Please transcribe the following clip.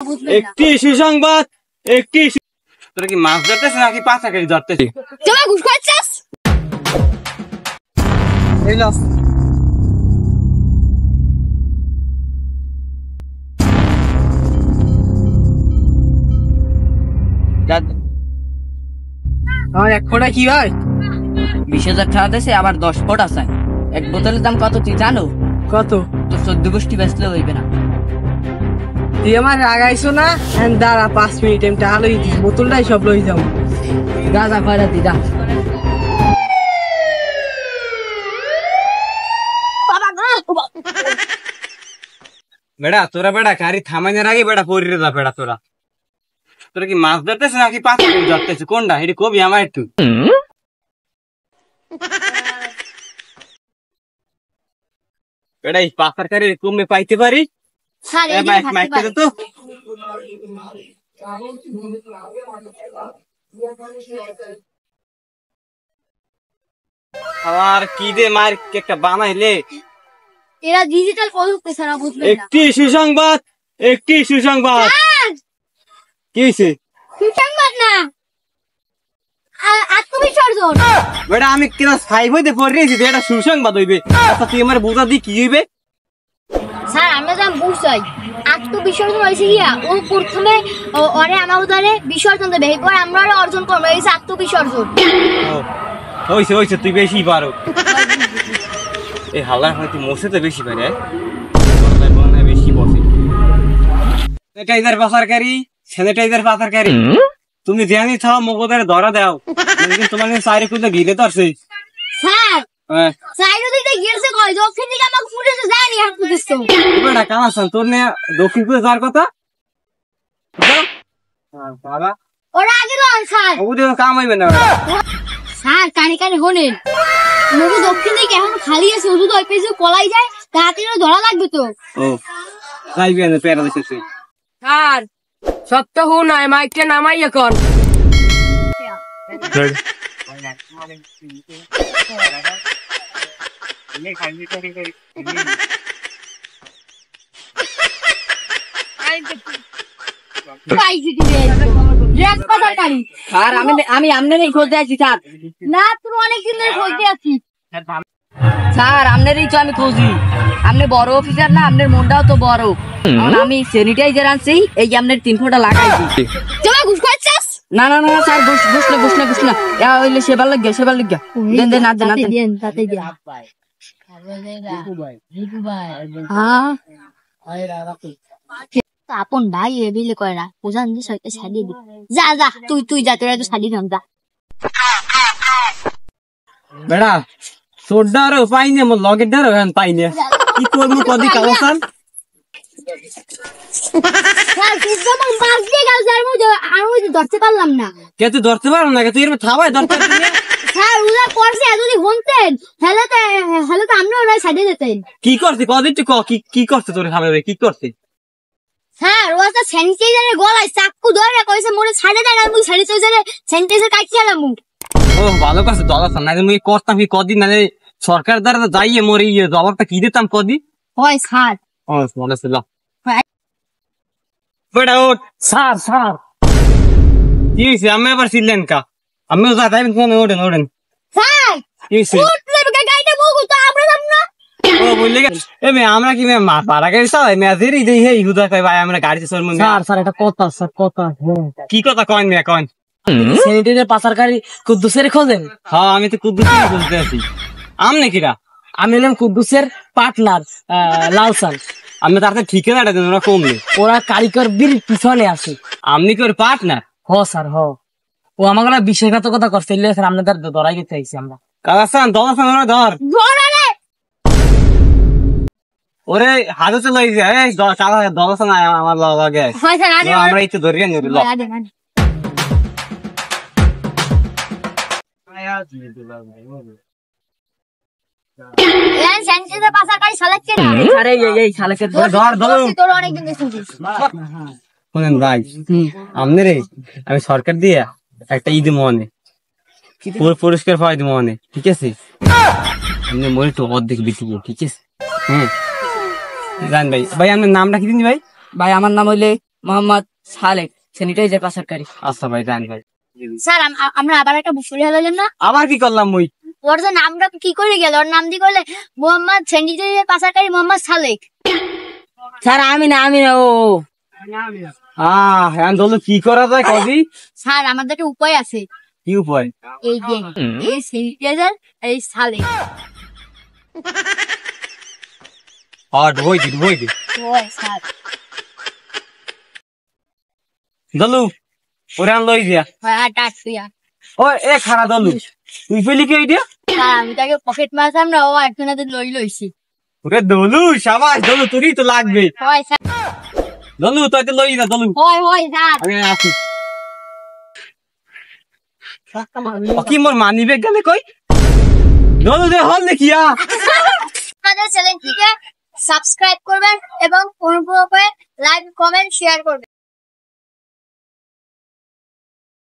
একটি সুসংবাদ, একটি তোরা কি মাছ ধরতেছিস নাকি পাচারকারী ধরতেছিস? তোরা ঘুষ খাচ্ছিস? এই নাও। আমার 1 ফোঁটা কি হয়? 20,000 টাকা দিয়েছে, আবার 10 ফোঁটা আছে। এক বোতলের দাম কত তুই জানো? কত? তো 14 গোষ্ঠী বেচলে হইবে না। তুই আমার রাগাইছো না? দাঁড়া 5 মিনিট, আমি টাকা লই দিই, বোতলটাই সব লই যাবো। যা যা কয়রা দিদা। বেড়া তোরা বেড়া গাড়ি থামানোর আগে বেড়া পড়ে যা বেড়া তোরা। তোরা কি মাছ ধরতেছিস নাকি পাচারকারী ধরতেছিস? কোনটা এটা কবি আমার একটু। বেড়া এই পাচারকারী কমে পাইতে পারি? মাইকটা দে তো। আমার কি দে মার একটা বানাইলে। এরা ডিজিটাল প্রযুক্তি ছাড়া বুঝবে না। একটি সুসংবাদ, একটি সুসংবাদ। কি হয়েছে? সুসংবাদ না, আত্মবিসর্জন। বেটা আমি ক্লাস 5 হইতে পড়েছি, এটা সুসংবাদ হইবে। আচ্ছা তুই আমার বোঝা দি কি হইবে? স্যার আমরা যা বুঝাই আত্মবিসর্জন হয়েছে গিয়া ও প্রথমে ওরে আমার উদারে বিসর্জন দেবে, এরপর আমরা ওরে অর্জন করবো, এই যে আত্মবিসর্জন। হইছে হইছে, তুই বেশি পারো। এই হাল্লা হয়তো মোছে তো বেশি পারে, বেশি বসে। স্যানিটাইজার পাচারকারী, স্যানিটাইজার পাচারকারী, তুমি জানি থাও মগদারে ধরা দাও, তোমার সাইরে খুঁজে গিলে ধরছে। স্যার সাইরে দিতে গিয়েছে কই, দক্ষিণ দিকে আমাকে পুলিশে যায়নি হাত দিছো। বেটা কামাসান তোর নে দক্ষিণ করে যাওয়ার কথা। বাবা ওরা আগে লন স্যার, ওদের কাম হইবে না। স্যার কানে কানে শোনেন, মুখ দক্ষিণ দিকে এখন খালি আছে, শুধু ওই পেজে কলাই যায়, তাড়াতাড়ি ধরা লাগবে তো। ও যাইবি না পেরা দিতেছে। স্যার সত্য হুন নাই, মাইকটা নামাই এখন। স্যার আমি আমনেরই খোঁজ দিয়েছি স্যার। না তুমি অনেকদিন ধরে খোঁজ দিয়েছি স্যার, আমনেরই তো আমি খুঁজি। আপনি বড় অফিসার না, আপনার মনটাও তো বড়। আমি স্যানিটাইজার আনছি, এই আপনার 3 ফোঁটা লাগাই দিই। তোরা ঘুষ খাচ্ছিস? না না না স্যার, বুঝ না হইলে সেবার লাগিয়া দেন দেন না দেন। আপন ভাই এবিলে করে না, প্রধান যে সরকার ছাড়িয়ে দি। যা যা তুই যা, তোরা তো ছাড়িয়ে দাম যা। বেড়া সোডারও পাইনি, আমার লগের ডারও এখন পাইনি, কি করবো কদি কাগসান। স্যার কিন্তু আমার মাছ দিয়ে গেল, যার মধ্যে আমি ধরতে পারলাম না। কে তুই ধরতে পারো না? তুই এর থাবাই ধরতে পারবি না। স্যার ওরা করছে, যদি শুনতেন হেলে তো আপনি ওরা ছাড়িয়ে দিতেন। কি করছে কদিন তুই কি করছে? তোর খাবে কি করছে? স্যার ও একটা স্যানিটাইজারের গলায় চাকু ধরে কইছে মোরে ছাড়ে দেন, আমি স্যানিটাইজার কাটছি আলাম। ও ভালো করছে, দলা না মুই করতাম কি কদিন, না সরকার দ্বারা যাইয়ে মরে জবাবটা কি দিতাম কদিন। হয় স্যার। ও মনে ছিল বেটা। ও স্যার স্যার কি হয়েছে? আমি আবার ছিলেন কা, আমিও যা তাই ওঠেন স্যার কি হয়েছে? গাড়িটা মুগু তো আমরা যাব না। ও বললে আমরা কি পাড়া গাড়ি চালাই মেয়াদের এই হুদা কয় ভাই আমরা গাড়িতে চলবো। স্যার এটা কথা, স্যার কথা। কি কথা কন মেয়া কন? স্যানিটাইজার পাচারকারী কুদ্দুসের খোঁজেন? হ্যাঁ আমি তো কুদ্দুস খুঁজতে আছি। আমনে কিরা? আমি এলাম কুদ্দুসের পার্টনার লালসান। আমি তার ঠিকানাটা দেন, ওরা কমলে। ওরা কারিগর বীর পিছনে আছে। আপনি কি ওর পার্টনার? হ স্যার হ। ও আমাকে বিশ্বাসঘাতকতা করছে, স্যার আপনাদের ধরাই গেতে আইছি আমরা। কালাসান দলাসান ওরা ধর ওরে হাতে চলে দলাসান আমার লাগে। আমরা একটু ধরিয়ে নিল। স্যানিটাইজার পাচারকারী শালাক কে না? আরে এই শালাকে ধর তোর অনেকদিন দেখছিস। শোনেন ভাই, আমনে রে আমি সরকার দিয়ে একটা ঈদ মনে পুরস্কার পাই দিব মনে, ঠিক আছে? আপনি মনে তো অর্ধেক বেশি, ঠিক আছে? হ্যাঁ জান ভাই। ভাই আপনার নামটা কি দিন ভাই? ভাই আমার নাম হইলে মোহাম্মদ সালেক স্যানিটাইজার পাচারকারী। আচ্ছা ভাই জানি ভাই। স্যার আমরা আবার একটা বুফুরি হলাম না, আবার কি করলাম মুই? ওর যে নামটা কি করে গেল, ওর নাম দিয়ে করলে মোহাম্মদ স্যানিটাইজার পাচারকারী মোহাম্মদ সালেক। স্যার আমি না ও হ্যাঁ দলু কি করা যায় কদি? স্যার আমাদের একটা উপায় আছে, কি উপায়? এই যে এই স্যানিটাইজার এই সালেক। ঢুকই দি ওই স্যার দলু ওরে আন লই দিয়া। হ্যাঁ টাটপিয়া। ও এ খারা দলু তুই ফেলি কি দিয়া? স্যার আমি তাকে পকেট মারতাম না, ও একজনাতে লইছি। ওরে দলু শাবাশ দলু, তোরই তো লাগবে। হয় স্যার, দলু তুই তো লই না দলু, হয় স্যার। আমি আসি। কি মোর মানি ব্যাগ গেলে কই? দলু দে হল দেখিয়া। আমাদের চ্যানেলটিকে সাবস্ক্রাইব করবেন এবং অনুগ্রহ করে লাইক কমেন্ট শেয়ার করবেন।